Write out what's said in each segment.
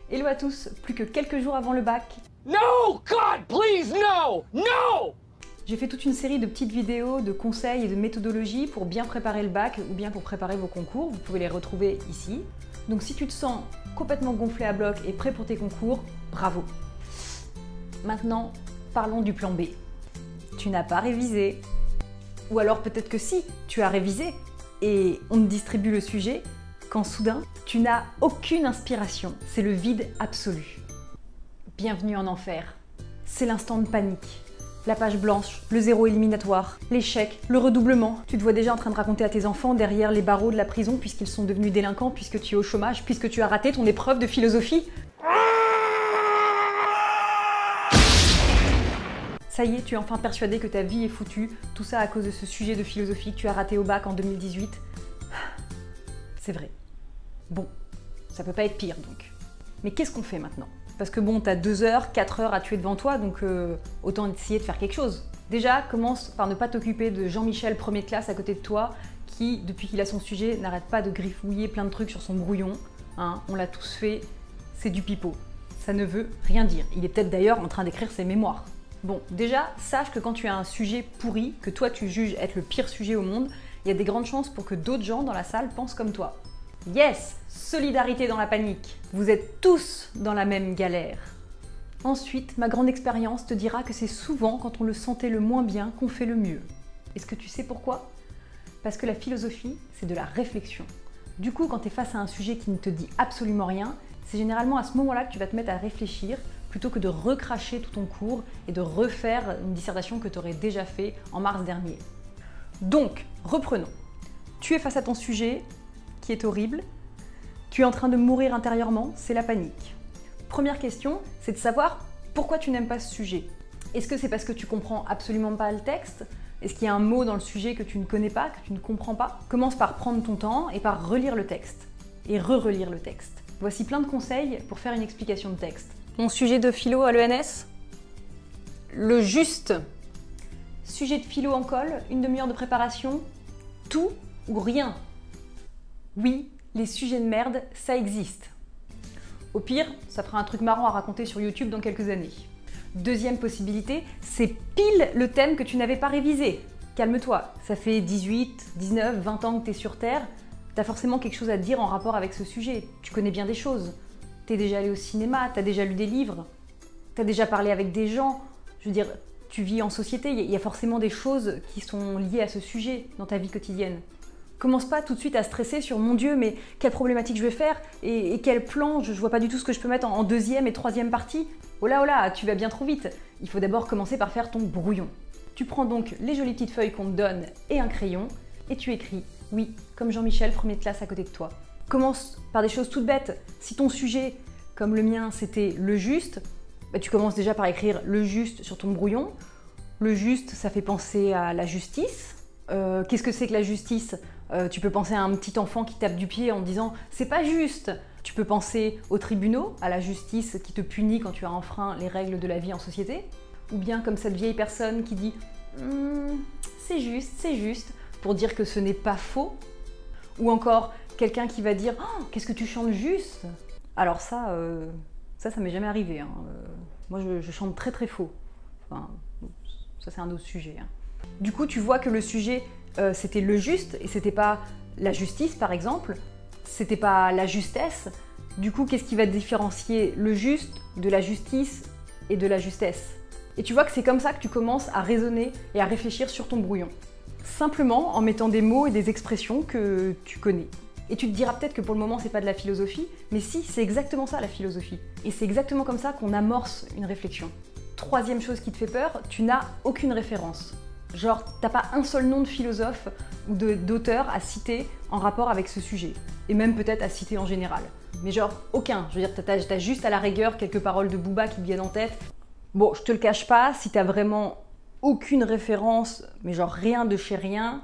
Hello à tous, plus que quelques jours avant le bac. No, God, please, no! No! J'ai fait toute une série de petites vidéos, de conseils et de méthodologies pour bien préparer le bac ou bien pour préparer vos concours. Vous pouvez les retrouver ici. Donc si tu te sens complètement gonflé à bloc et prêt pour tes concours, bravo! Maintenant, parlons du plan B. Tu n'as pas révisé. Ou alors peut-être que si, tu as révisé et on te distribue le sujet quand soudain, tu n'as aucune inspiration. C'est le vide absolu. Bienvenue en enfer. C'est l'instant de panique. La page blanche, le zéro éliminatoire, l'échec, le redoublement. Tu te vois déjà en train de raconter à tes enfants derrière les barreaux de la prison puisqu'ils sont devenus délinquants, puisque tu es au chômage, puisque tu as raté ton épreuve de philosophie. Ça y est, tu es enfin persuadé que ta vie est foutue, tout ça à cause de ce sujet de philosophie que tu as raté au bac en 2018. C'est vrai. Bon, ça peut pas être pire donc. Mais qu'est-ce qu'on fait maintenant? Parce que bon, t'as 2 heures, 4 heures à tuer devant toi, donc autant essayer de faire quelque chose. Déjà, commence par ne pas t'occuper de Jean-Michel premier de classe à côté de toi, qui, depuis qu'il a son sujet, n'arrête pas de griffouiller plein de trucs sur son brouillon. Hein, on l'a tous fait, c'est du pipeau. Ça ne veut rien dire. Il est peut-être d'ailleurs en train d'écrire ses mémoires. Bon, déjà, sache que quand tu as un sujet pourri, que toi tu juges être le pire sujet au monde, il y a des grandes chances pour que d'autres gens dans la salle pensent comme toi. Yes! Solidarité dans la panique. Vous êtes tous dans la même galère. Ensuite, ma grande expérience te dira que c'est souvent quand on le sentait le moins bien qu'on fait le mieux. Est-ce que tu sais pourquoi? Parce que la philosophie, c'est de la réflexion. Du coup, quand tu es face à un sujet qui ne te dit absolument rien, c'est généralement à ce moment-là que tu vas te mettre à réfléchir plutôt que de recracher tout ton cours et de refaire une dissertation que tu aurais déjà fait en mars dernier. Donc, reprenons. Tu es face à ton sujet qui est horrible. Tu es en train de mourir intérieurement, c'est la panique. Première question, c'est de savoir pourquoi tu n'aimes pas ce sujet. Est-ce que c'est parce que tu comprends absolument pas le texte? Est-ce qu'il y a un mot dans le sujet que tu ne connais pas, que tu ne comprends pas? Commence par prendre ton temps et par relire le texte. Et re-relire le texte. Voici plein de conseils pour faire une explication de texte. Mon sujet de philo à l'ENS? Le juste. Sujet de philo en colle, une demi-heure de préparation, tout ou rien. Oui, les sujets de merde, ça existe. Au pire, ça fera un truc marrant à raconter sur YouTube dans quelques années. Deuxième possibilité, c'est pile le thème que tu n'avais pas révisé. Calme-toi, ça fait 18, 19, 20 ans que tu es sur Terre, tu as forcément quelque chose à te dire en rapport avec ce sujet. Tu connais bien des choses. Tu es déjà allé au cinéma, tu as déjà lu des livres, tu as déjà parlé avec des gens. Je veux dire, tu vis en société, il y a forcément des choses qui sont liées à ce sujet dans ta vie quotidienne. Commence pas tout de suite à stresser sur « mon Dieu, mais quelle problématique je vais faire et quel plan, je vois pas du tout ce que je peux mettre en deuxième et troisième partie. » Oh là, tu vas bien trop vite. Il faut d'abord commencer par faire ton brouillon. Tu prends donc les jolies petites feuilles qu'on te donne et un crayon et tu écris « oui », comme Jean-Michel, premier de classe à côté de toi. Commence par des choses toutes bêtes. Si ton sujet, comme le mien, c'était le juste, bah, tu commences déjà par écrire le juste sur ton brouillon. Le juste, ça fait penser à la justice. Qu'est-ce que c'est que la justice? Tu peux penser à un petit enfant qui tape du pied en disant « c'est pas juste ». Tu peux penser aux tribunaux, à la justice qui te punit quand tu as enfreint les règles de la vie en société. Ou bien comme cette vieille personne qui dit « c'est juste » pour dire que ce n'est pas faux. Ou encore quelqu'un qui va dire « oh, qu'est-ce que tu chantes juste ?» Alors ça m'est jamais arrivé. Hein. Moi, je chante très très faux. Enfin, ça, c'est un autre sujet. Hein. Du coup, tu vois que le sujet, c'était le juste, et c'était pas la justice, par exemple. C'était pas la justesse. Du coup, qu'est-ce qui va différencier le juste de la justice et de la justesse? Et tu vois que c'est comme ça que tu commences à raisonner et à réfléchir sur ton brouillon. Simplement en mettant des mots et des expressions que tu connais. Et tu te diras peut-être que pour le moment, c'est pas de la philosophie, mais si, c'est exactement ça la philosophie. Et c'est exactement comme ça qu'on amorce une réflexion. Troisième chose qui te fait peur, tu n'as aucune référence. Genre, t'as pas un seul nom de philosophe ou d'auteur à citer en rapport avec ce sujet. Et même peut-être à citer en général. Mais genre, aucun. Je veux dire, t'as juste à la rigueur quelques paroles de Booba qui te viennent en tête. Bon, je te le cache pas, si t'as vraiment aucune référence, mais genre rien de chez rien,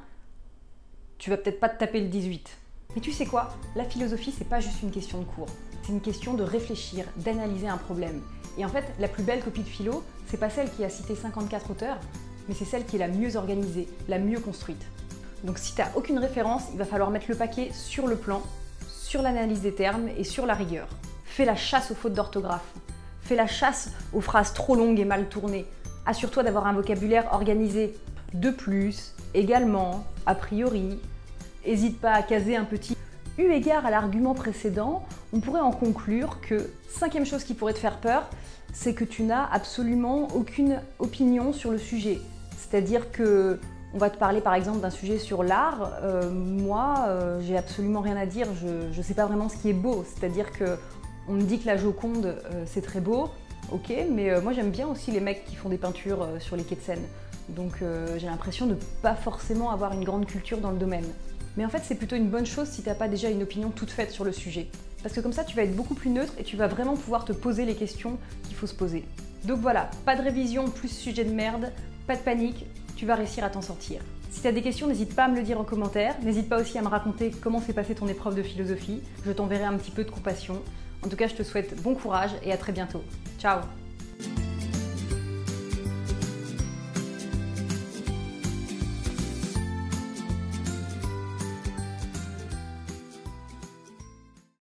tu vas peut-être pas te taper le 18. Mais tu sais quoi? La philosophie, c'est pas juste une question de cours. C'est une question de réfléchir, d'analyser un problème. Et en fait, la plus belle copie de philo, c'est pas celle qui a cité 54 auteurs, mais c'est celle qui est la mieux organisée, la mieux construite. Donc si t'as aucune référence, il va falloir mettre le paquet sur le plan, sur l'analyse des termes et sur la rigueur. Fais la chasse aux fautes d'orthographe. Fais la chasse aux phrases trop longues et mal tournées. Assure-toi d'avoir un vocabulaire organisé. De plus, également, a priori, n'hésite pas à caser un petit « eu égard à l'argument précédent », on pourrait en conclure que, cinquième chose qui pourrait te faire peur, c'est que tu n'as absolument aucune opinion sur le sujet. C'est-à-dire que on va te parler par exemple d'un sujet sur l'art, moi j'ai absolument rien à dire, je ne sais pas vraiment ce qui est beau. C'est-à-dire que on me dit que la Joconde c'est très beau, ok, mais moi j'aime bien aussi les mecs qui font des peintures sur les quais de Seine. Donc j'ai l'impression de pas forcément avoir une grande culture dans le domaine. Mais en fait c'est plutôt une bonne chose si t'as pas déjà une opinion toute faite sur le sujet. Parce que comme ça tu vas être beaucoup plus neutre et tu vas vraiment pouvoir te poser les questions qu'il faut se poser. Donc voilà, pas de révision plus sujet de merde, pas de panique, tu vas réussir à t'en sortir. Si tu as des questions, n'hésite pas à me le dire en commentaire, n'hésite pas aussi à me raconter comment s'est passée ton épreuve de philosophie, je t'enverrai un petit peu de compassion. En tout cas, je te souhaite bon courage et à très bientôt. Ciao!